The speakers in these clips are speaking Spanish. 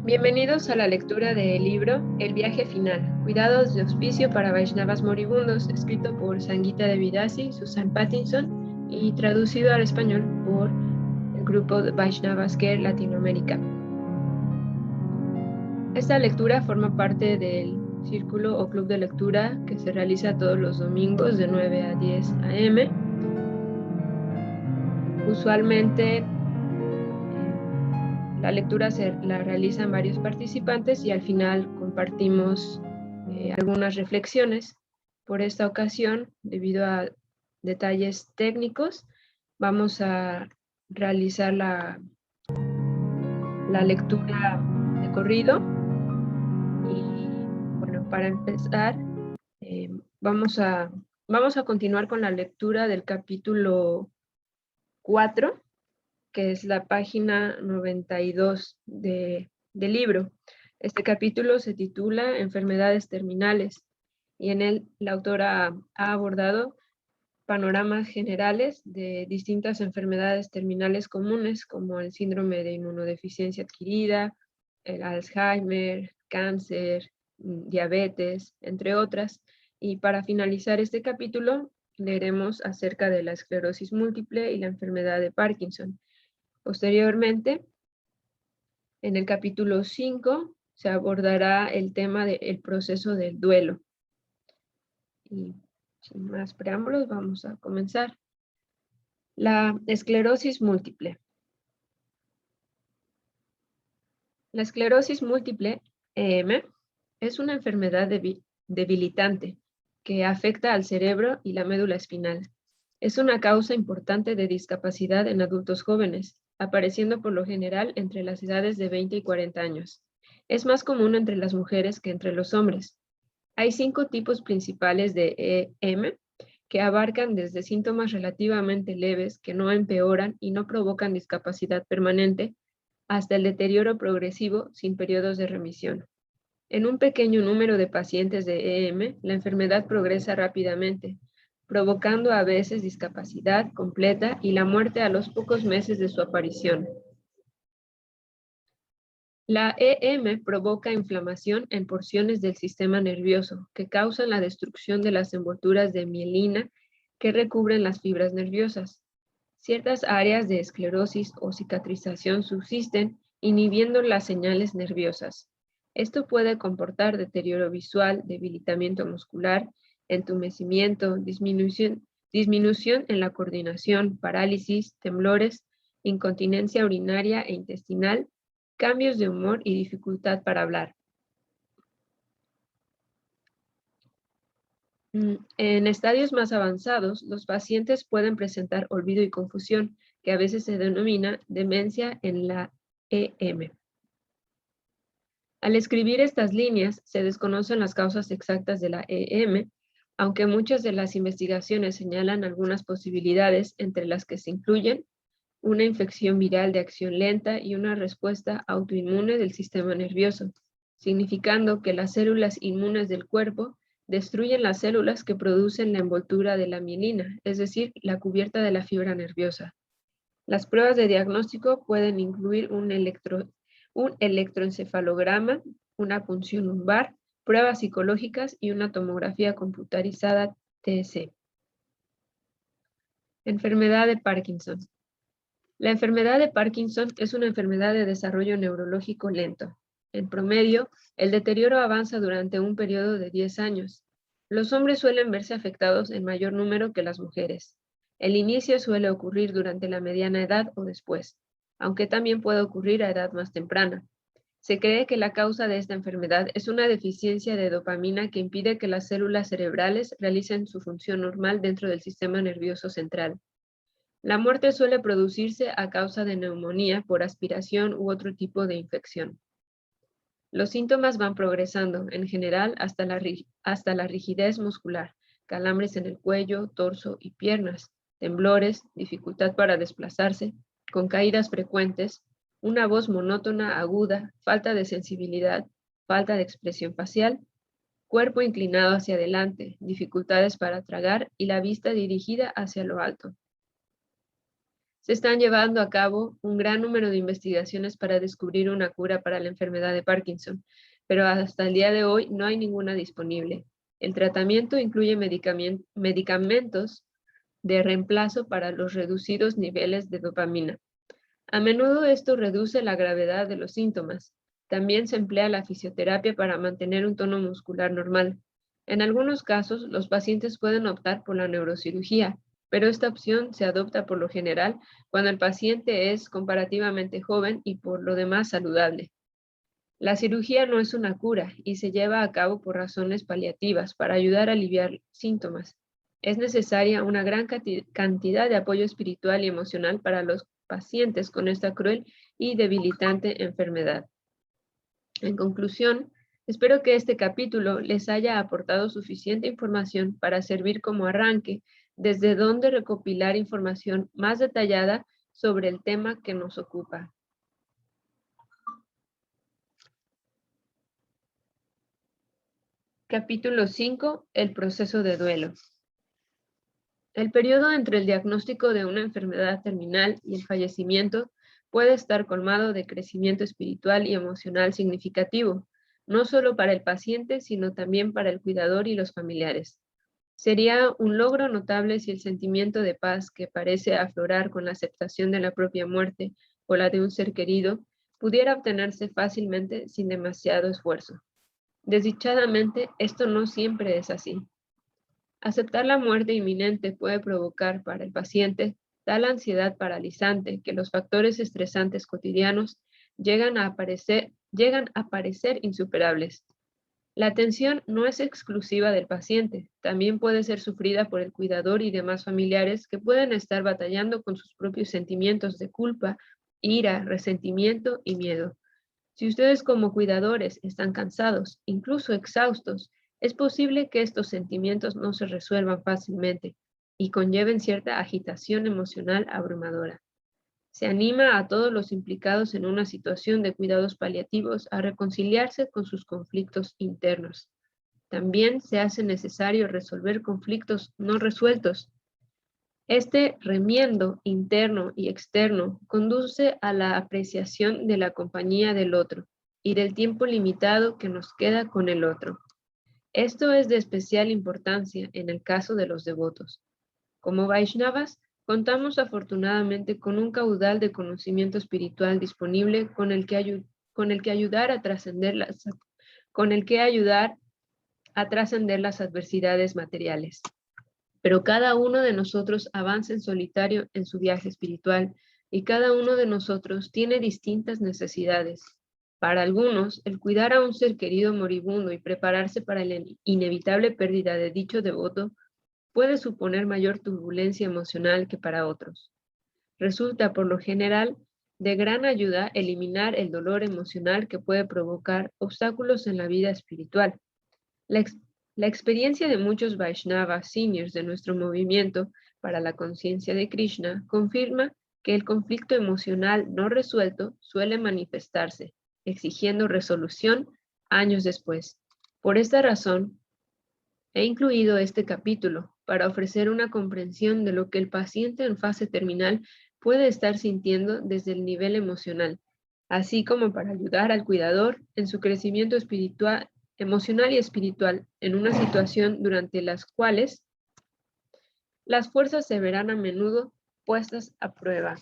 Bienvenidos a la lectura del libro El viaje final, cuidados de hospicio para Vaishnavas moribundos, escrito por Sangeeta Devidasi, Susan Pattinson y traducido al español por el grupo de Vaishnavas Care Latinoamérica. Esta lectura forma parte del círculo o club de lectura que se realiza todos los domingos de 9 a 10 a.m. Usualmente la lectura la realizan varios participantes y al final compartimos algunas reflexiones. Por esta ocasión, debido a detalles técnicos, vamos a realizar la lectura de corrido. Y bueno, para empezar, vamos a continuar con la lectura del capítulo 4, que es la página 92 del libro. Este capítulo se titula Enfermedades terminales y en él la autora ha abordado panoramas generales de distintas enfermedades terminales comunes como el síndrome de inmunodeficiencia adquirida, el Alzheimer, cáncer, diabetes, entre otras. Y para finalizar este capítulo, leeremos acerca de la esclerosis múltiple y la enfermedad de Parkinson. Posteriormente, en el capítulo 5, se abordará el tema del proceso del duelo. Y sin más preámbulos, vamos a comenzar. La esclerosis múltiple. La esclerosis múltiple, EM, es una enfermedad debilitante que afecta al cerebro y la médula espinal. Es una causa importante de discapacidad en adultos jóvenes, apareciendo por lo general entre las edades de 20 y 40 años. Es más común entre las mujeres que entre los hombres. Hay 5 tipos principales de EM que abarcan desde síntomas relativamente leves que no empeoran y no provocan discapacidad permanente, hasta el deterioro progresivo sin periodos de remisión. En un pequeño número de pacientes de EM, la enfermedad progresa rápidamente, provocando a veces discapacidad completa y la muerte a los pocos meses de su aparición. La EM provoca inflamación en porciones del sistema nervioso que causan la destrucción de las envolturas de mielina que recubren las fibras nerviosas. Ciertas áreas de esclerosis o cicatrización subsisten, inhibiendo las señales nerviosas. Esto puede comportar deterioro visual, debilitamiento muscular, entumecimiento, disminución en la coordinación, parálisis, temblores, incontinencia urinaria e intestinal, cambios de humor y dificultad para hablar. En estadios más avanzados, los pacientes pueden presentar olvido y confusión, que a veces se denomina demencia en la EM. Al escribir estas líneas, se desconocen las causas exactas de la EM, aunque muchas de las investigaciones señalan algunas posibilidades, entre las que se incluyen una infección viral de acción lenta y una respuesta autoinmune del sistema nervioso, significando que las células inmunes del cuerpo destruyen las células que producen la envoltura de la mielina, es decir, la cubierta de la fibra nerviosa. Las pruebas de diagnóstico pueden incluir un electroencefalograma, una punción lumbar, pruebas psicológicas y una tomografía computarizada TC. Enfermedad de Parkinson. La enfermedad de Parkinson es una enfermedad de desarrollo neurológico lento. En promedio, el deterioro avanza durante un periodo de 10 años. Los hombres suelen verse afectados en mayor número que las mujeres. El inicio suele ocurrir durante la mediana edad o después, aunque también puede ocurrir a edad más temprana. Se cree que la causa de esta enfermedad es una deficiencia de dopamina que impide que las células cerebrales realicen su función normal dentro del sistema nervioso central. La muerte suele producirse a causa de neumonía por aspiración u otro tipo de infección. Los síntomas van progresando, en general, hasta la rigidez muscular, calambres en el cuello, torso y piernas, temblores, dificultad para desplazarse, con caídas frecuentes, una voz monótona, aguda, falta de sensibilidad, falta de expresión facial, cuerpo inclinado hacia adelante, dificultades para tragar y la vista dirigida hacia lo alto. Se están llevando a cabo un gran número de investigaciones para descubrir una cura para la enfermedad de Parkinson, pero hasta el día de hoy no hay ninguna disponible. El tratamiento incluye medicamentos de reemplazo para los reducidos niveles de dopamina. A menudo esto reduce la gravedad de los síntomas. También se emplea la fisioterapia para mantener un tono muscular normal. En algunos casos, los pacientes pueden optar por la neurocirugía, pero esta opción se adopta por lo general cuando el paciente es comparativamente joven y por lo demás saludable. La cirugía no es una cura y se lleva a cabo por razones paliativas para ayudar a aliviar síntomas. Es necesaria una gran cantidad de apoyo espiritual y emocional para los pacientes con esta cruel y debilitante enfermedad. En conclusión, espero que este capítulo les haya aportado suficiente información para servir como arranque desde donde recopilar información más detallada sobre el tema que nos ocupa. Capítulo 5. El proceso de duelo. El periodo entre el diagnóstico de una enfermedad terminal y el fallecimiento puede estar colmado de crecimiento espiritual y emocional significativo, no solo para el paciente, sino también para el cuidador y los familiares. Sería un logro notable si el sentimiento de paz que parece aflorar con la aceptación de la propia muerte o la de un ser querido pudiera obtenerse fácilmente sin demasiado esfuerzo. Desdichadamente, esto no siempre es así. Aceptar la muerte inminente puede provocar para el paciente tal ansiedad paralizante que los factores estresantes cotidianos llegan a parecer insuperables. La tensión no es exclusiva del paciente, también puede ser sufrida por el cuidador y demás familiares que pueden estar batallando con sus propios sentimientos de culpa, ira, resentimiento y miedo. Si ustedes como cuidadores están cansados, incluso exhaustos, es posible que estos sentimientos no se resuelvan fácilmente y conlleven cierta agitación emocional abrumadora. Se anima a todos los implicados en una situación de cuidados paliativos a reconciliarse con sus conflictos internos. También se hace necesario resolver conflictos no resueltos. Este remiendo interno y externo conduce a la apreciación de la compañía del otro y del tiempo limitado que nos queda con el otro. Esto es de especial importancia en el caso de los devotos. Como Vaishnavas, contamos afortunadamente con un caudal de conocimiento espiritual disponible con el que ayudar a trascender las adversidades materiales. Pero cada uno de nosotros avanza en solitario en su viaje espiritual y cada uno de nosotros tiene distintas necesidades. Para algunos, el cuidar a un ser querido moribundo y prepararse para la inevitable pérdida de dicho devoto puede suponer mayor turbulencia emocional que para otros. Resulta, por lo general, de gran ayuda eliminar el dolor emocional que puede provocar obstáculos en la vida espiritual. La experiencia de muchos Vaishnavas seniors de nuestro movimiento para la conciencia de Krishna confirma que el conflicto emocional no resuelto suele manifestarse, exigiendo resolución años después. Por esta razón, he incluido este capítulo para ofrecer una comprensión de lo que el paciente en fase terminal puede estar sintiendo desde el nivel emocional, así como para ayudar al cuidador en su crecimiento espiritual, emocional y espiritual en una situación durante las cuales las fuerzas se verán a menudo puestas a prueba.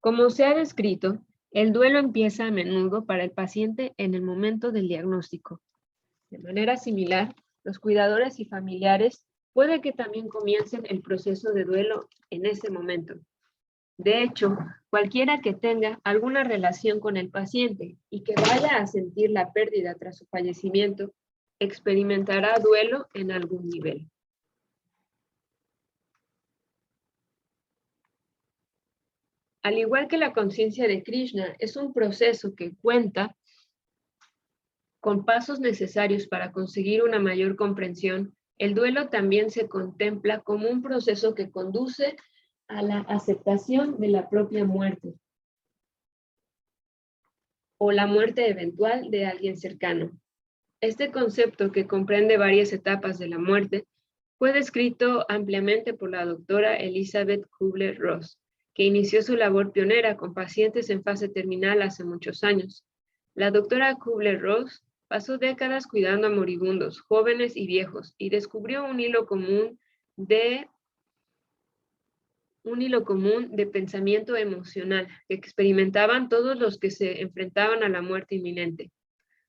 Como se ha descrito, el duelo empieza a menudo para el paciente en el momento del diagnóstico. De manera similar, los cuidadores y familiares puede que también comiencen el proceso de duelo en ese momento. De hecho, cualquiera que tenga alguna relación con el paciente y que vaya a sentir la pérdida tras su fallecimiento, experimentará duelo en algún nivel. Al igual que la conciencia de Krishna, es un proceso que cuenta con pasos necesarios para conseguir una mayor comprensión. El duelo también se contempla como un proceso que conduce a la aceptación de la propia muerte o la muerte eventual de alguien cercano. Este concepto, que comprende varias etapas de la muerte, Fue descrito ampliamente por la doctora Elizabeth Kubler-Ross, que inició su labor pionera con pacientes en fase terminal hace muchos años. La doctora Kubler-Ross pasó décadas cuidando a moribundos, jóvenes y viejos, y descubrió un hilo común de pensamiento emocional que experimentaban todos los que se enfrentaban a la muerte inminente.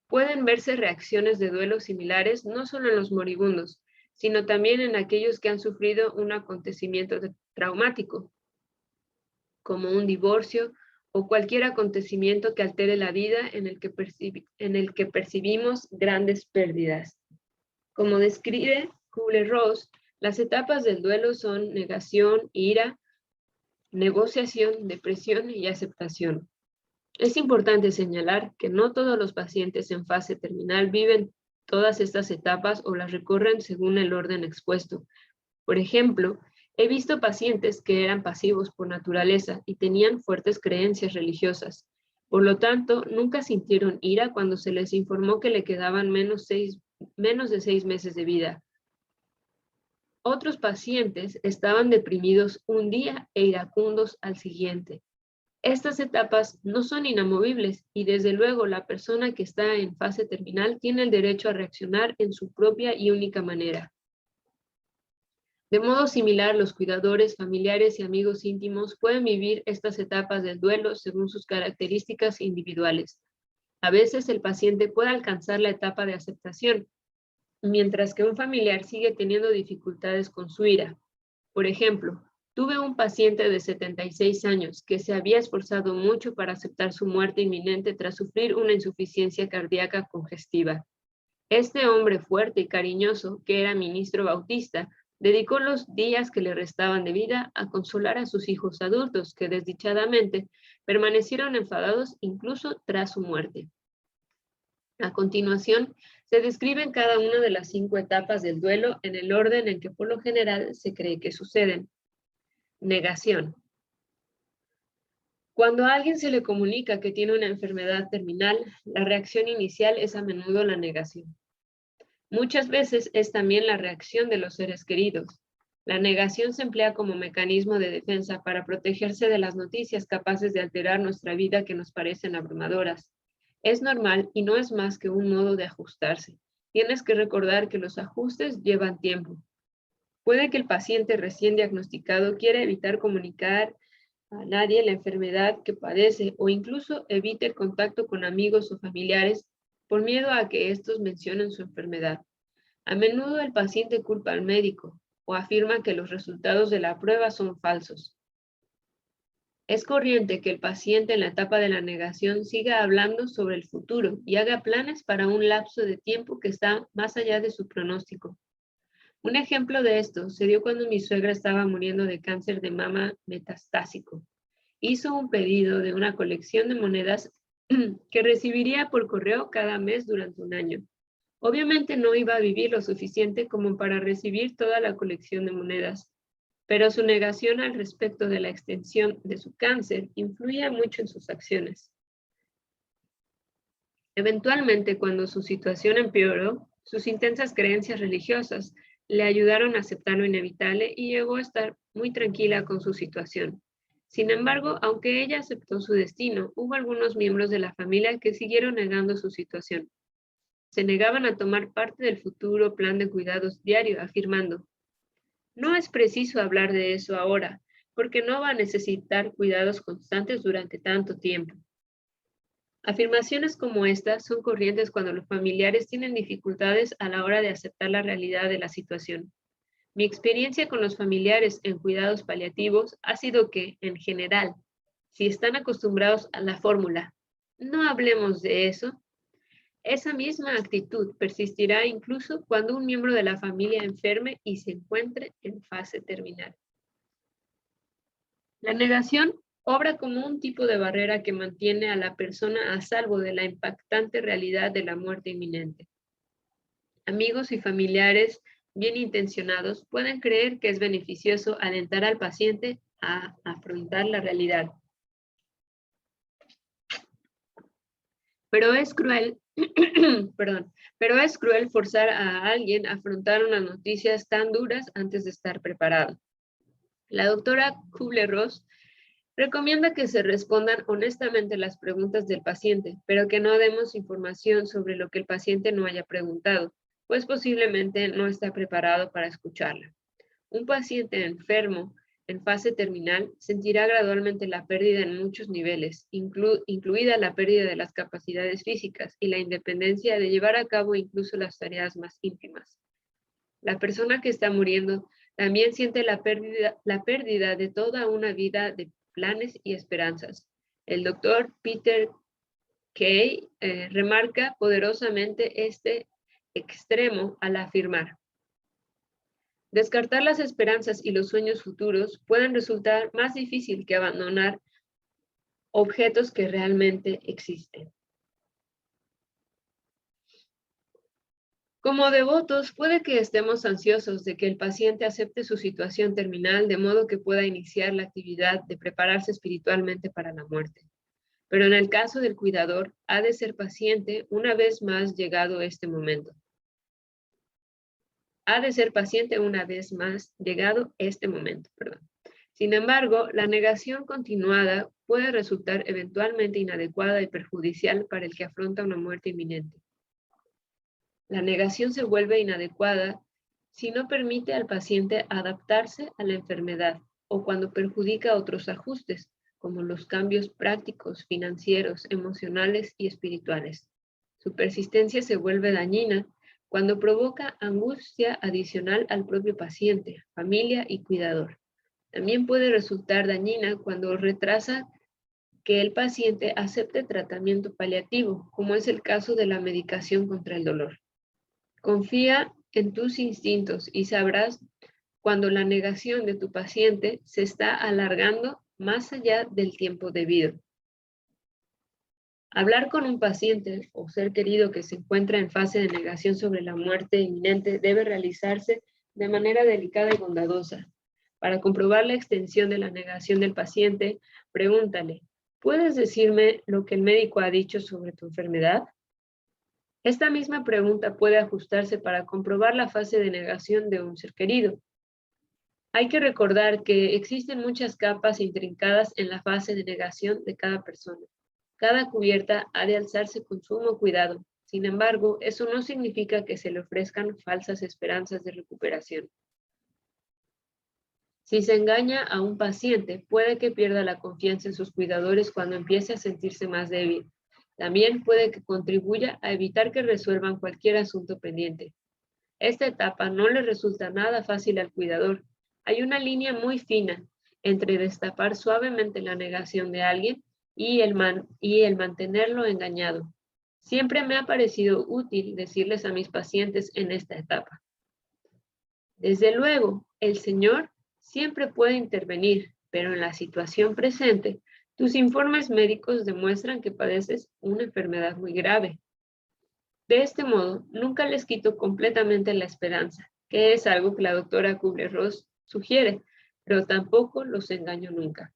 Pueden verse reacciones de duelo similares no solo en los moribundos, sino también en aquellos que han sufrido un acontecimiento traumático, como un divorcio o cualquier acontecimiento que altere la vida en el que percibimos grandes pérdidas. Como describe Kubler-Ross, las etapas del duelo son negación, ira, negociación, depresión y aceptación. Es importante señalar que no todos los pacientes en fase terminal viven todas estas etapas o las recorren según el orden expuesto. Por ejemplo, he visto pacientes que eran pasivos por naturaleza y tenían fuertes creencias religiosas. Por lo tanto, nunca sintieron ira cuando se les informó que le quedaban menos de 6 meses de vida. Otros pacientes estaban deprimidos un día e iracundos al siguiente. Estas etapas no son inamovibles y desde luego la persona que está en fase terminal tiene el derecho a reaccionar en su propia y única manera. De modo similar, los cuidadores, familiares y amigos íntimos pueden vivir estas etapas del duelo según sus características individuales. A veces el paciente puede alcanzar la etapa de aceptación, mientras que un familiar sigue teniendo dificultades con su ira. Por ejemplo, tuve un paciente de 76 años que se había esforzado mucho para aceptar su muerte inminente tras sufrir una insuficiencia cardíaca congestiva. Este hombre fuerte y cariñoso, que era ministro bautista, dedicó los días que le restaban de vida a consolar a sus hijos adultos, que desdichadamente permanecieron enfadados incluso tras su muerte. A continuación, se describen cada una de las 5 etapas del duelo en el orden en que por lo general se cree que suceden. Negación. Cuando a alguien se le comunica que tiene una enfermedad terminal, la reacción inicial es a menudo la negación. Muchas veces es también la reacción de los seres queridos. La negación se emplea como mecanismo de defensa para protegerse de las noticias capaces de alterar nuestra vida que nos parecen abrumadoras. Es normal y no es más que un modo de ajustarse. Tienes que recordar que los ajustes llevan tiempo. Puede que el paciente recién diagnosticado quiera evitar comunicar a nadie la enfermedad que padece o incluso evite el contacto con amigos o familiares por miedo a que estos mencionen su enfermedad. A menudo el paciente culpa al médico o afirma que los resultados de la prueba son falsos. Es corriente que el paciente en la etapa de la negación siga hablando sobre el futuro y haga planes para un lapso de tiempo que está más allá de su pronóstico. Un ejemplo de esto se dio cuando mi suegra estaba muriendo de cáncer de mama metastásico. Hizo un pedido de una colección de monedas que recibiría por correo cada mes durante un año. Obviamente no iba a vivir lo suficiente como para recibir toda la colección de monedas, pero su negación al respecto de la extensión de su cáncer influía mucho en sus acciones. Eventualmente, cuando su situación empeoró, sus intensas creencias religiosas le ayudaron a aceptar lo inevitable y llegó a estar muy tranquila con su situación. Sin embargo, aunque ella aceptó su destino, hubo algunos miembros de la familia que siguieron negando su situación. Se negaban a tomar parte del futuro plan de cuidados diario, afirmando: "No es preciso hablar de eso ahora, porque no va a necesitar cuidados constantes durante tanto tiempo". Afirmaciones como estas son corrientes cuando los familiares tienen dificultades a la hora de aceptar la realidad de la situación. Mi experiencia con los familiares en cuidados paliativos ha sido que, en general, si están acostumbrados a la fórmula "no hablemos de eso", esa misma actitud persistirá incluso cuando un miembro de la familia enferme y se encuentre en fase terminal. La negación obra como un tipo de barrera que mantiene a la persona a salvo de la impactante realidad de la muerte inminente. Amigos y familiares bien intencionados pueden creer que es beneficioso alentar al paciente a afrontar la realidad. Pero es cruel Perdón, pero es cruel forzar a alguien a afrontar unas noticias tan duras antes de estar preparado. La doctora Kubler-Ross recomienda que se respondan honestamente las preguntas del paciente, pero que no demos información sobre lo que el paciente no haya preguntado, pues posiblemente no está preparado para escucharla. Un paciente enfermo en fase terminal sentirá gradualmente la pérdida en muchos niveles, incluida la pérdida de las capacidades físicas y la independencia de llevar a cabo incluso las tareas más íntimas. La persona que está muriendo también siente la pérdida de toda una vida de planes y esperanzas. El doctor Peter Kay remarca poderosamente este extremo al afirmar: descartar las esperanzas y los sueños futuros pueden resultar más difícil que abandonar objetos que realmente existen. Como devotos, puede que estemos ansiosos de que el paciente acepte su situación terminal de modo que pueda iniciar la actividad de prepararse espiritualmente para la muerte. Pero en el caso del cuidador, ha de ser paciente una vez más llegado este momento. Sin embargo, la negación continuada puede resultar eventualmente inadecuada y perjudicial para el que afronta una muerte inminente. La negación se vuelve inadecuada si no permite al paciente adaptarse a la enfermedad o cuando perjudica otros ajustes, como los cambios prácticos, financieros, emocionales y espirituales. Su persistencia se vuelve dañina cuando provoca angustia adicional al propio paciente, familia y cuidador. También puede resultar dañina cuando retrasa que el paciente acepte tratamiento paliativo, como es el caso de la medicación contra el dolor. Confía en tus instintos y sabrás cuando la negación de tu paciente se está alargando más allá del tiempo debido. Hablar con un paciente o ser querido que se encuentra en fase de negación sobre la muerte inminente debe realizarse de manera delicada y bondadosa. Para comprobar la extensión de la negación del paciente, pregúntale: ¿puedes decirme lo que el médico ha dicho sobre tu enfermedad? Esta misma pregunta puede ajustarse para comprobar la fase de negación de un ser querido. Hay que recordar que existen muchas capas intrincadas en la fase de negación de cada persona. Cada cubierta ha de alzarse con sumo cuidado. Sin embargo, eso no significa que se le ofrezcan falsas esperanzas de recuperación. Si se engaña a un paciente, puede que pierda la confianza en sus cuidadores cuando empiece a sentirse más débil. También puede que contribuya a evitar que resuelvan cualquier asunto pendiente. Esta etapa no le resulta nada fácil al cuidador. Hay una línea muy fina entre destapar suavemente la negación de alguien y el mantenerlo engañado. Siempre me ha parecido útil decirles a mis pacientes en esta etapa: desde luego, el Señor siempre puede intervenir, pero en la situación presente, tus informes médicos demuestran que padeces una enfermedad muy grave. De este modo, nunca les quito completamente la esperanza, que es algo que la doctora Kubler-Ross sugiere, pero tampoco los engaño nunca.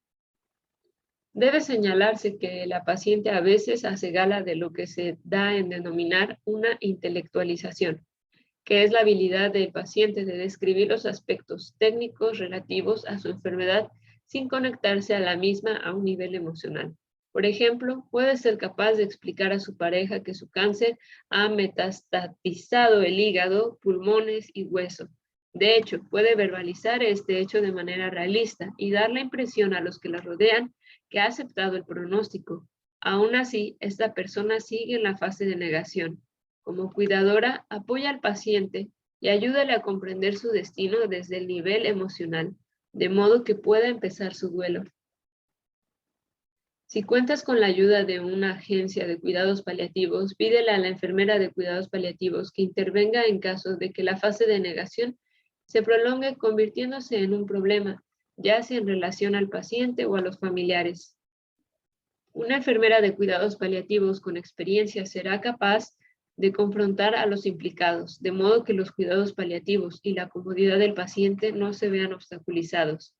Debe señalarse que la paciente a veces hace gala de lo que se da en denominar una intelectualización, que es la habilidad del paciente de describir los aspectos técnicos relativos a su enfermedad sin conectarse a la misma a un nivel emocional. Por ejemplo, puede ser capaz de explicar a su pareja que su cáncer ha metastatizado el hígado, pulmones y hueso. De hecho, puede verbalizar este hecho de manera realista y dar la impresión a los que la rodean que ha aceptado el pronóstico. Aún así, esta persona sigue en la fase de negación. Como cuidadora, apoya al paciente y ayúdale a comprender su destino desde el nivel emocional, de modo que pueda empezar su duelo. Si cuentas con la ayuda de una agencia de cuidados paliativos, pídele a la enfermera de cuidados paliativos que intervenga en caso de que la fase de negación se prolongue, convirtiéndose en un problema, ya sea en relación al paciente o a los familiares. Una enfermera de cuidados paliativos con experiencia será capaz de confrontar a los implicados, de modo que los cuidados paliativos y la comodidad del paciente no se vean obstaculizados.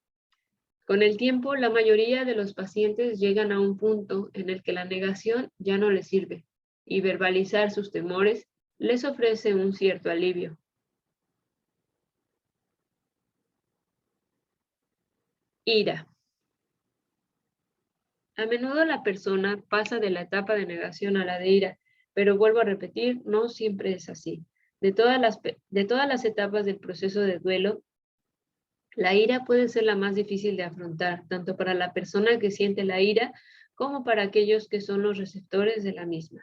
Con el tiempo, la mayoría de los pacientes llegan a un punto en el que la negación ya no les sirve. y verbalizar sus temores les ofrece un cierto alivio. Ira. A menudo la persona pasa de la etapa de negación a la de ira, pero vuelvo a repetir, no siempre es así. De todas las etapas del proceso de duelo, la ira puede ser la más difícil de afrontar, tanto para la persona que siente la ira como para aquellos que son los receptores de la misma.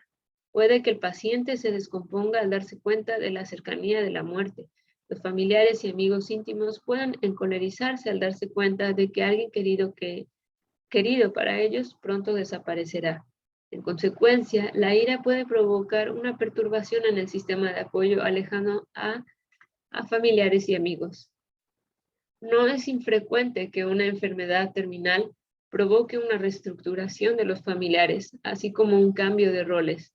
Puede que el paciente se descomponga al darse cuenta de la cercanía de la muerte. Los familiares y amigos íntimos pueden encolerizarse al darse cuenta de que alguien querido para ellos pronto desaparecerá. En consecuencia, la ira puede provocar una perturbación en el sistema de apoyo, alejando a familiares y amigos. No es infrecuente que una enfermedad terminal provoque una reestructuración de los familiares, así como un cambio de roles.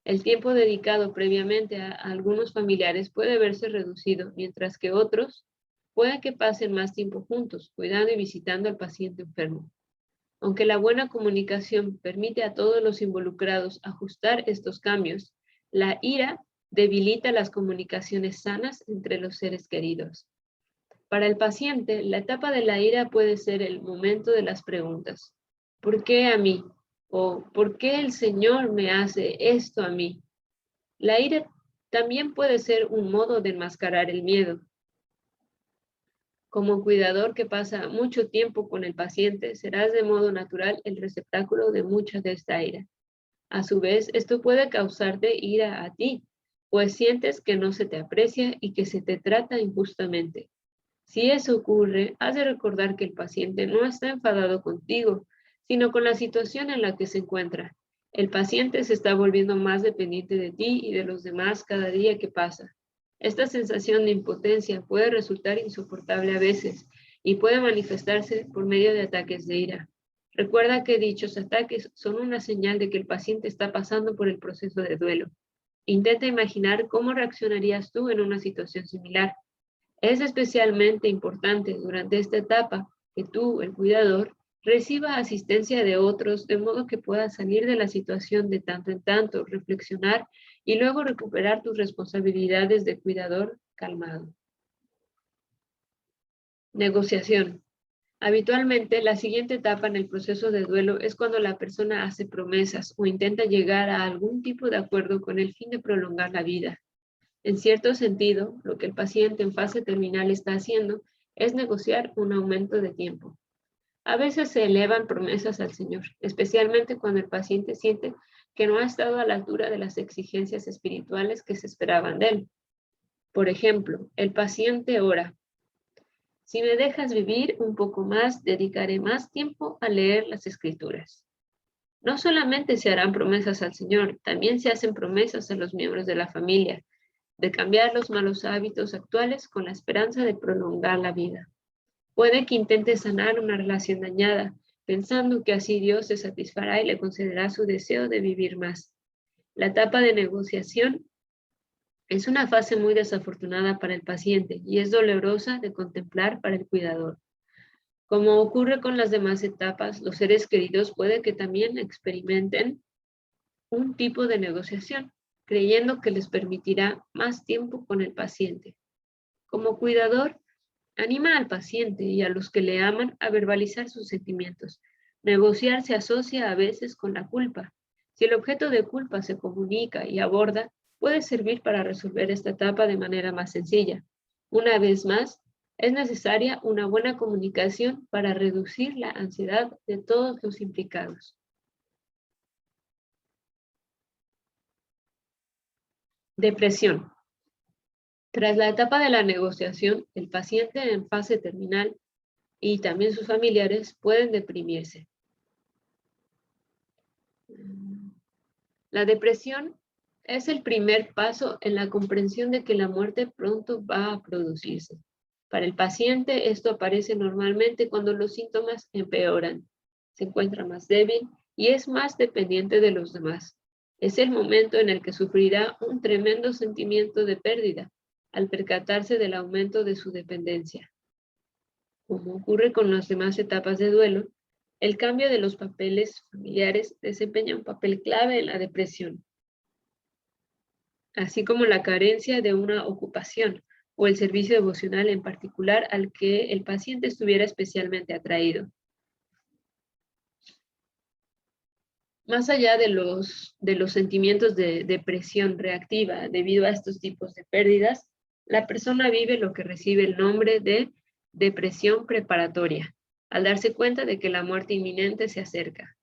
El tiempo dedicado previamente a algunos familiares puede verse reducido, mientras que otros puede que pasen más tiempo juntos, cuidando y visitando al paciente enfermo. Aunque la buena comunicación permite a todos los involucrados ajustar estos cambios, la ira debilita las comunicaciones sanas entre los seres queridos. Para el paciente, la etapa de la ira puede ser el momento de las preguntas. ¿Por qué a mí? ¿O por qué el Señor me hace esto a mí? La ira también puede ser un modo de enmascarar el miedo. Como cuidador que pasa mucho tiempo con el paciente, serás de modo natural el receptáculo de mucha de esta ira. A su vez, esto puede causarte ira a ti, pues sientes que no se te aprecia y que se te trata injustamente. Si eso ocurre, has de recordar que el paciente no está enfadado contigo, sino con la situación en la que se encuentra. El paciente se está volviendo más dependiente de ti y de los demás cada día que pasa. Esta sensación de impotencia puede resultar insoportable a veces y puede manifestarse por medio de ataques de ira. Recuerda que dichos ataques son una señal de que el paciente está pasando por el proceso de duelo. Intenta imaginar cómo reaccionarías tú en una situación similar. Es especialmente importante durante esta etapa que tú, el cuidador, reciba asistencia de otros de modo que puedas salir de la situación de tanto en tanto, reflexionar y luego recuperar tus responsabilidades de cuidador calmado. Negociación. Habitualmente, la siguiente etapa en el proceso de duelo es cuando la persona hace promesas o intenta llegar a algún tipo de acuerdo con el fin de prolongar la vida. En cierto sentido, lo que el paciente en fase terminal está haciendo es negociar un aumento de tiempo. A veces se elevan promesas al Señor, especialmente cuando el paciente siente que no ha estado a la altura de las exigencias espirituales que se esperaban de él. Por ejemplo, el paciente ora: si me dejas vivir un poco más, dedicaré más tiempo a leer las Escrituras. No solamente se harán promesas al Señor, también se hacen promesas a los miembros de la familia, de cambiar los malos hábitos actuales con la esperanza de prolongar la vida. Puede que intente sanar una relación dañada, pensando que así Dios se satisfará y le concederá su deseo de vivir más. La etapa de negociación es una fase muy desafortunada para el paciente y es dolorosa de contemplar para el cuidador. Como ocurre con las demás etapas, los seres queridos puede que también experimenten un tipo de negociación, creyendo que les permitirá más tiempo con el paciente. Como cuidador, anima al paciente y a los que le aman a verbalizar sus sentimientos. Negociar se asocia a veces con la culpa. Si el objeto de culpa se comunica y aborda, puede servir para resolver esta etapa de manera más sencilla. Una vez más, es necesaria una buena comunicación para reducir la ansiedad de todos los implicados. Depresión. Tras la etapa de la negociación, el paciente en fase terminal y también sus familiares pueden deprimirse. La depresión es el primer paso en la comprensión de que la muerte pronto va a producirse. Para el paciente, esto aparece normalmente cuando los síntomas empeoran, se encuentra más débil y es más dependiente de los demás. Es el momento en el que sufrirá un tremendo sentimiento de pérdida al percatarse del aumento de su dependencia. Como ocurre con las demás etapas de duelo, el cambio de los papeles familiares desempeña un papel clave en la depresión. así como la carencia de una ocupación o el servicio devocional en particular al que el paciente estuviera especialmente atraído. Más allá de los sentimientos de depresión reactiva debido a estos tipos de pérdidas, la persona vive lo que recibe el nombre de depresión preparatoria, al darse cuenta de que la muerte inminente se acerca.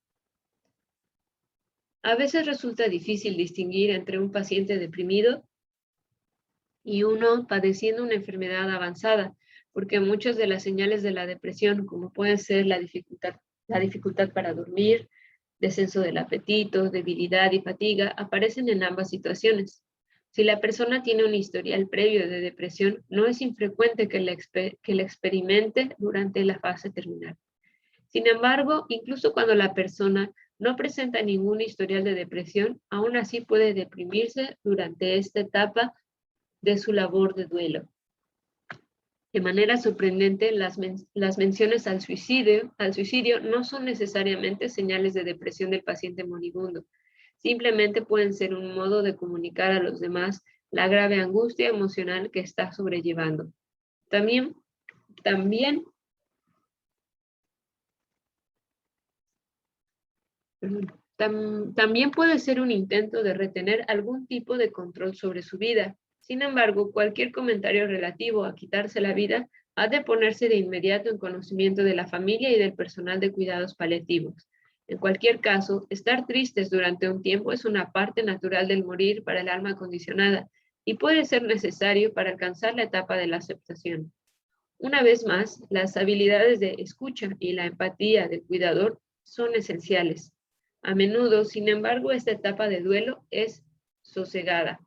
A veces resulta difícil distinguir entre un paciente deprimido y uno padeciendo una enfermedad avanzada, porque muchas de las señales de la depresión, como pueden ser la dificultad para dormir, descenso del apetito, debilidad y fatiga, aparecen en ambas situaciones. Si la persona tiene un historial previo de depresión, no es infrecuente que la experimente durante la fase terminal. Sin embargo, incluso cuando la persona no presenta ningún historial de depresión, aún así puede deprimirse durante esta etapa de su labor de duelo. De manera sorprendente, las menciones al suicidio no son necesariamente señales de depresión del paciente moribundo. Simplemente pueden ser un modo de comunicar a los demás la grave angustia emocional que está sobrellevando. También puede ser un intento de retener algún tipo de control sobre su vida. Sin embargo, cualquier comentario relativo a quitarse la vida ha de ponerse de inmediato en conocimiento de la familia y del personal de cuidados paliativos. En cualquier caso, estar tristes durante un tiempo es una parte natural del morir para el alma condicionada y puede ser necesario para alcanzar la etapa de la aceptación. Una vez más, las habilidades de escucha y la empatía del cuidador son esenciales. A menudo, sin embargo, esta etapa de duelo es sosegada.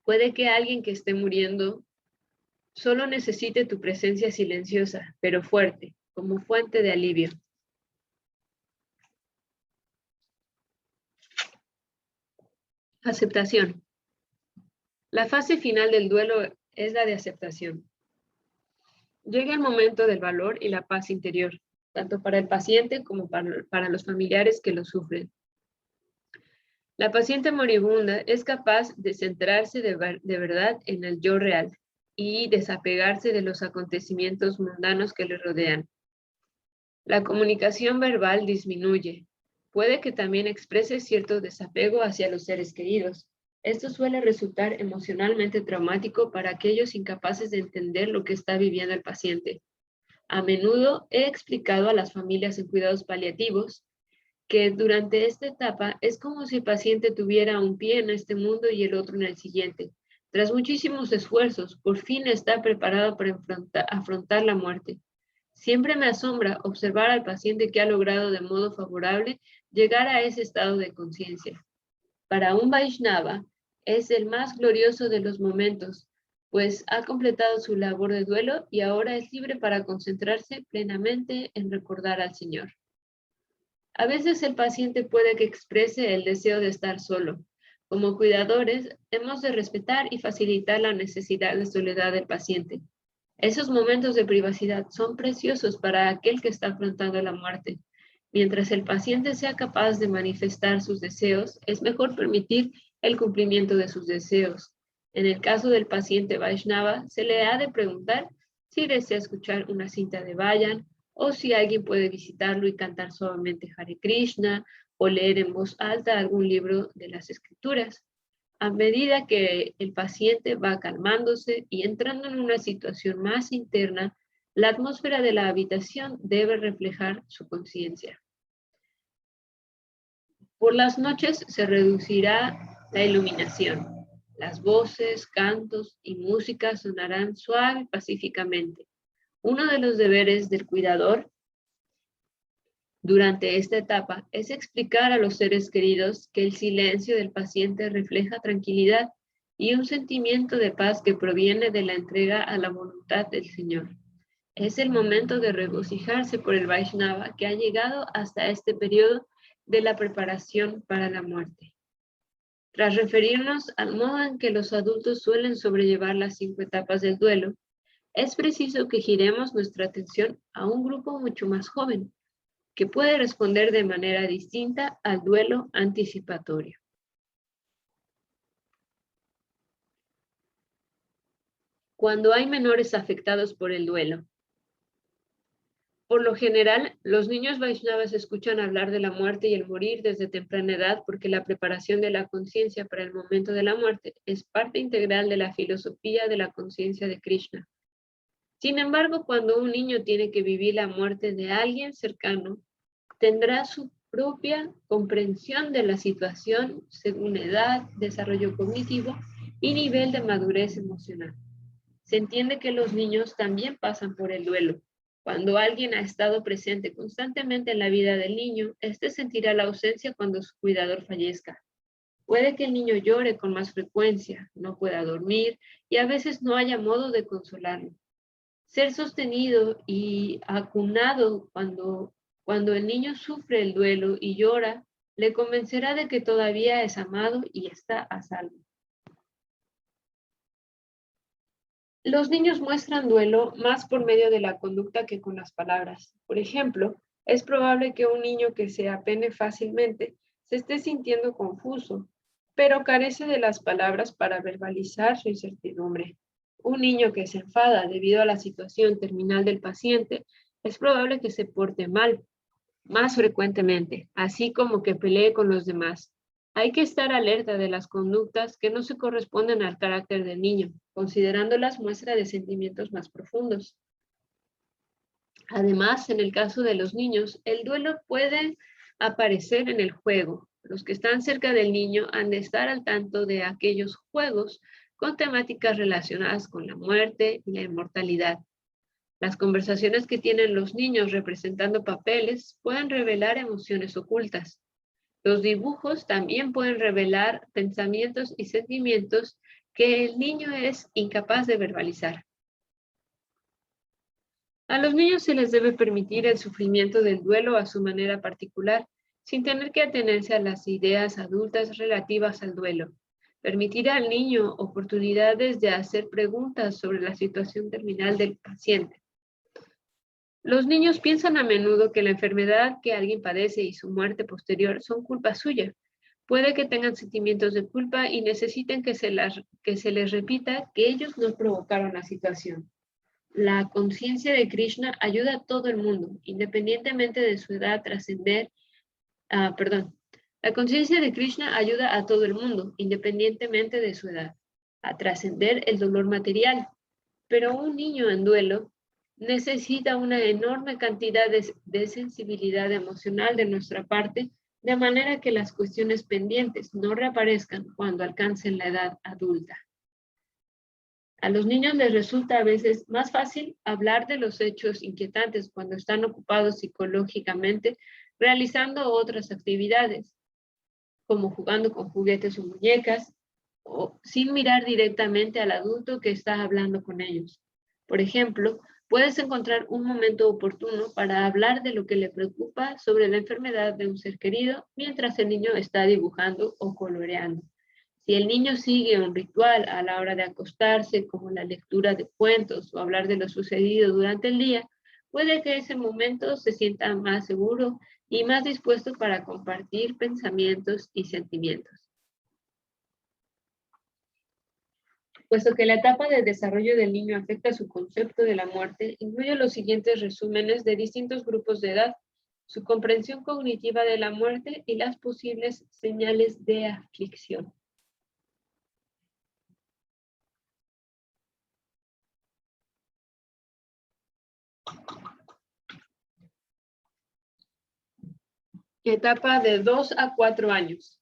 Puede que alguien que esté muriendo solo necesite tu presencia silenciosa, pero fuerte, como fuente de alivio. Aceptación. La fase final del duelo es la de aceptación. Llega el momento del valor y la paz interior, tanto para el paciente como para los familiares que lo sufren. La paciente moribunda es capaz de centrarse de verdad en el yo real y desapegarse de los acontecimientos mundanos que le rodean. La comunicación verbal disminuye. Puede que también exprese cierto desapego hacia los seres queridos. Esto suele resultar emocionalmente traumático para aquellos incapaces de entender lo que está viviendo el paciente. A menudo he explicado a las familias en cuidados paliativos que durante esta etapa es como si el paciente tuviera un pie en este mundo y el otro en el siguiente. Tras muchísimos esfuerzos, por fin está preparado para afrontar la muerte. Siempre me asombra observar al paciente que ha logrado de modo favorable llegar a ese estado de conciencia. Para un Vaishnava es el más glorioso de los momentos, pues ha completado su labor de duelo y ahora es libre para concentrarse plenamente en recordar al Señor. A veces el paciente puede que exprese el deseo de estar solo. Como cuidadores, hemos de respetar y facilitar la necesidad de soledad del paciente. Esos momentos de privacidad son preciosos para aquel que está afrontando la muerte. Mientras el paciente sea capaz de manifestar sus deseos, es mejor permitir el cumplimiento de sus deseos. En el caso del paciente Vaishnava, se le ha de preguntar si desea escuchar una cinta de Vayan, o si alguien puede visitarlo y cantar suavemente Hare Krishna o leer en voz alta algún libro de las escrituras. A medida que el paciente va calmándose y entrando en una situación más interna, la atmósfera de la habitación debe reflejar su conciencia. Por las noches se reducirá la iluminación. Las voces, cantos y música sonarán suave y pacíficamente. Uno de los deberes del cuidador durante esta etapa es explicar a los seres queridos que el silencio del paciente refleja tranquilidad y un sentimiento de paz que proviene de la entrega a la voluntad del Señor. Es el momento de regocijarse por el Vaishnava que ha llegado hasta este periodo de la preparación para la muerte. Tras referirnos al modo en que los adultos suelen sobrellevar las 5 etapas del duelo, es preciso que giremos nuestra atención a un grupo mucho más joven, que puede responder de manera distinta al duelo anticipatorio. Cuando hay menores afectados por el duelo. Por lo general, los niños Vaishnavas escuchan hablar de la muerte y el morir desde temprana edad porque la preparación de la conciencia para el momento de la muerte es parte integral de la filosofía de la conciencia de Krishna. Sin embargo, cuando un niño tiene que vivir la muerte de alguien cercano, tendrá su propia comprensión de la situación según edad, desarrollo cognitivo y nivel de madurez emocional. Se entiende que los niños también pasan por el duelo. Cuando alguien ha estado presente constantemente en la vida del niño, éste sentirá la ausencia cuando su cuidador fallezca. Puede que el niño llore con más frecuencia, no pueda dormir y a veces no haya modo de consolarlo. Ser sostenido y acunado cuando el niño sufre el duelo y llora, le convencerá de que todavía es amado y está a salvo. Los niños muestran duelo más por medio de la conducta que con las palabras. Por ejemplo, es probable que un niño que se apene fácilmente se esté sintiendo confuso, pero carece de las palabras para verbalizar su incertidumbre. Un niño que se enfada debido a la situación terminal del paciente es probable que se porte mal más frecuentemente, así como que pelee con los demás. Hay que estar alerta de las conductas que no se corresponden al carácter del niño, considerándolas muestra de sentimientos más profundos. Además, en el caso de los niños, el duelo puede aparecer en el juego. Los que están cerca del niño han de estar al tanto de aquellos juegos con temáticas relacionadas con la muerte y la inmortalidad. Las conversaciones que tienen los niños representando papeles pueden revelar emociones ocultas. Los dibujos también pueden revelar pensamientos y sentimientos que el niño es incapaz de verbalizar. A los niños se les debe permitir el sufrimiento del duelo a su manera particular, sin tener que atenerse a las ideas adultas relativas al duelo. Permitir al niño oportunidades de hacer preguntas sobre la situación terminal del paciente. Los niños piensan a menudo que la enfermedad que alguien padece y su muerte posterior son culpa suya. Puede que tengan sentimientos de culpa y necesiten que se les repita que ellos no provocaron la situación. La conciencia de Krishna ayuda a todo el mundo, independientemente de su edad, La conciencia de Krishna ayuda a todo el mundo, independientemente de su edad, a trascender el dolor material. Pero un niño en duelo necesita una enorme cantidad de sensibilidad emocional de nuestra parte, de manera que las cuestiones pendientes no reaparezcan cuando alcancen la edad adulta. A los niños les resulta a veces más fácil hablar de los hechos inquietantes cuando están ocupados psicológicamente realizando otras actividades, como jugando con juguetes o muñecas, o sin mirar directamente al adulto que está hablando con ellos. Por ejemplo, puedes encontrar un momento oportuno para hablar de lo que le preocupa sobre la enfermedad de un ser querido mientras el niño está dibujando o coloreando. Si el niño sigue un ritual a la hora de acostarse, como la lectura de cuentos o hablar de lo sucedido durante el día, puede que ese momento se sienta más seguro y más dispuesto para compartir pensamientos y sentimientos. Puesto que la etapa de desarrollo del niño afecta su concepto de la muerte, incluye los siguientes resúmenes de distintos grupos de edad, su comprensión cognitiva de la muerte y las posibles señales de aflicción. Etapa de 2 a 4 años.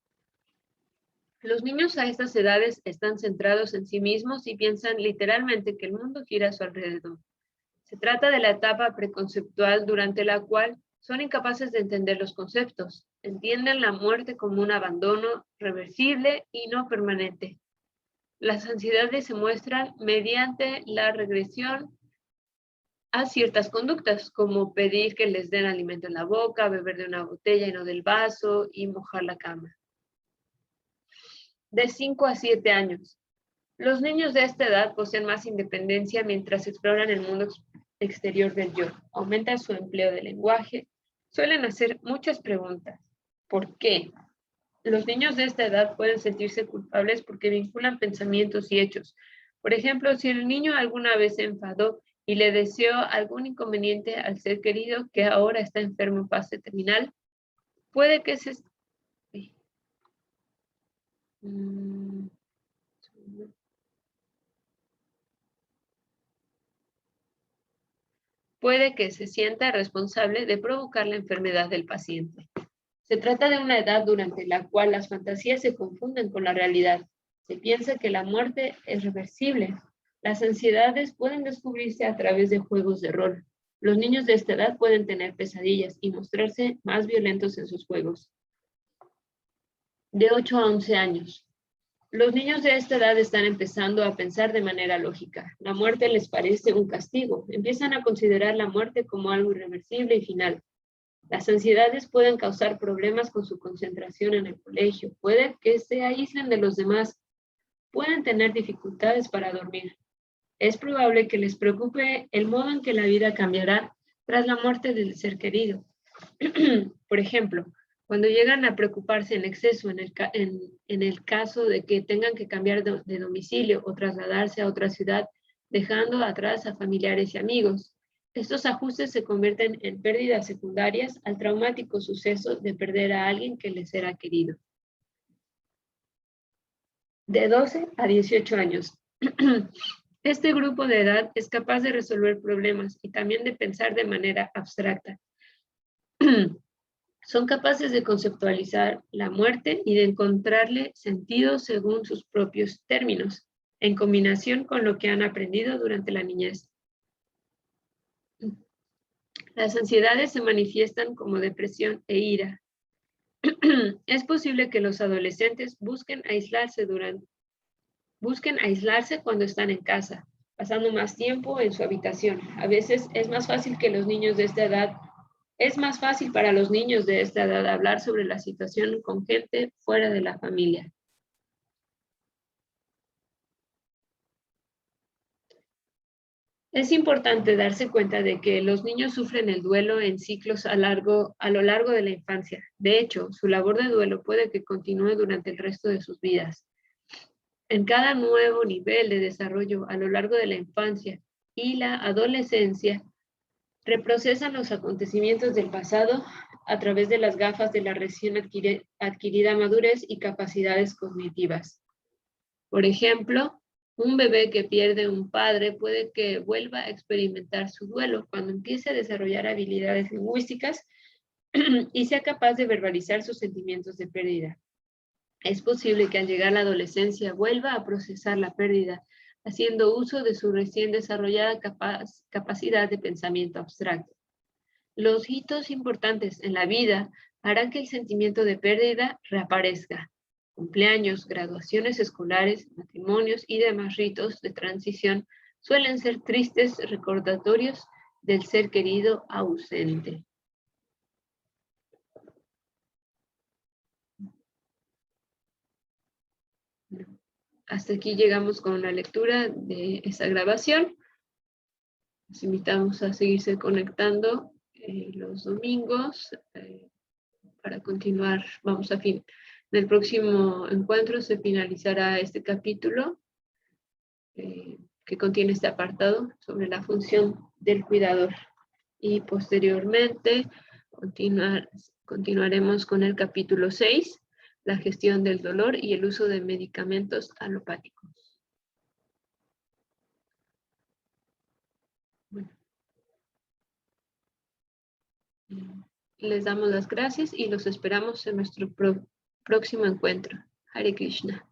Los niños a estas edades están centrados en sí mismos y piensan literalmente que el mundo gira a su alrededor. Se trata de la etapa preconceptual durante la cual son incapaces de entender los conceptos. Entienden la muerte como un abandono reversible y no permanente. Las ansiedades se muestran mediante la regresión a ciertas conductas, como pedir que les den alimento en la boca, beber de una botella y no del vaso, y mojar la cama. De 5 a 7 años. Los niños de esta edad poseen más independencia mientras exploran el mundo exterior del yo. Aumentan su empleo de lenguaje. Suelen hacer muchas preguntas. ¿Por qué? Los niños de esta edad pueden sentirse culpables porque vinculan pensamientos y hechos. Por ejemplo, si el niño alguna vez se enfadó y le deseó algún inconveniente al ser querido que ahora está enfermo en fase terminal, puede que se... puede que se sienta responsable de provocar la enfermedad del paciente. Se trata de una edad durante la cual las fantasías se confunden con la realidad. Se piensa que la muerte es reversible. Las ansiedades pueden descubrirse a través de juegos de rol. Los niños de esta edad pueden tener pesadillas y mostrarse más violentos en sus juegos. De 8 a 11 años. Los niños de esta edad están empezando a pensar de manera lógica. La muerte les parece un castigo. Empiezan a considerar la muerte como algo irreversible y final. Las ansiedades pueden causar problemas con su concentración en el colegio. Puede que se aíslen de los demás. Pueden tener dificultades para dormir. Es probable que les preocupe el modo en que la vida cambiará tras la muerte del ser querido. Por ejemplo, cuando llegan a preocuparse en exceso en el caso de que tengan que cambiar de domicilio o trasladarse a otra ciudad, dejando atrás a familiares y amigos. Estos ajustes se convierten en pérdidas secundarias al traumático suceso de perder a alguien que les era querido. De 12 a 18 años. Este grupo de edad es capaz de resolver problemas y también de pensar de manera abstracta. Son capaces de conceptualizar la muerte y de encontrarle sentido según sus propios términos, en combinación con lo que han aprendido durante la niñez. Las ansiedades se manifiestan como depresión e ira. Es posible que los adolescentes busquen aislarse cuando están en casa, pasando más tiempo en su habitación. A veces es más fácil para los niños de esta edad hablar sobre la situación con gente fuera de la familia. Es importante darse cuenta de que los niños sufren el duelo en ciclos a lo largo de la infancia. De hecho, su labor de duelo puede que continúe durante el resto de sus vidas. En cada nuevo nivel de desarrollo a lo largo de la infancia y la adolescencia, reprocesan los acontecimientos del pasado a través de las gafas de la recién adquirida madurez y capacidades cognitivas. Por ejemplo, un bebé que pierde un padre puede que vuelva a experimentar su duelo cuando empiece a desarrollar habilidades lingüísticas y sea capaz de verbalizar sus sentimientos de pérdida. Es posible que al llegar a la adolescencia vuelva a procesar la pérdida, haciendo uso de su recién desarrollada capacidad de pensamiento abstracto. Los hitos importantes en la vida harán que el sentimiento de pérdida reaparezca. Cumpleaños, graduaciones escolares, matrimonios y demás ritos de transición suelen ser tristes recordatorios del ser querido ausente. Hasta aquí llegamos con la lectura de esta grabación. Los invitamos a seguirse conectando los domingos para continuar. En el próximo encuentro se finalizará este capítulo que contiene este apartado sobre la función del cuidador. Y posteriormente continuaremos con el capítulo 6, la gestión del dolor y el uso de medicamentos alopáticos. Bueno. Les damos las gracias y los esperamos en nuestro próximo encuentro. Hare Krishna.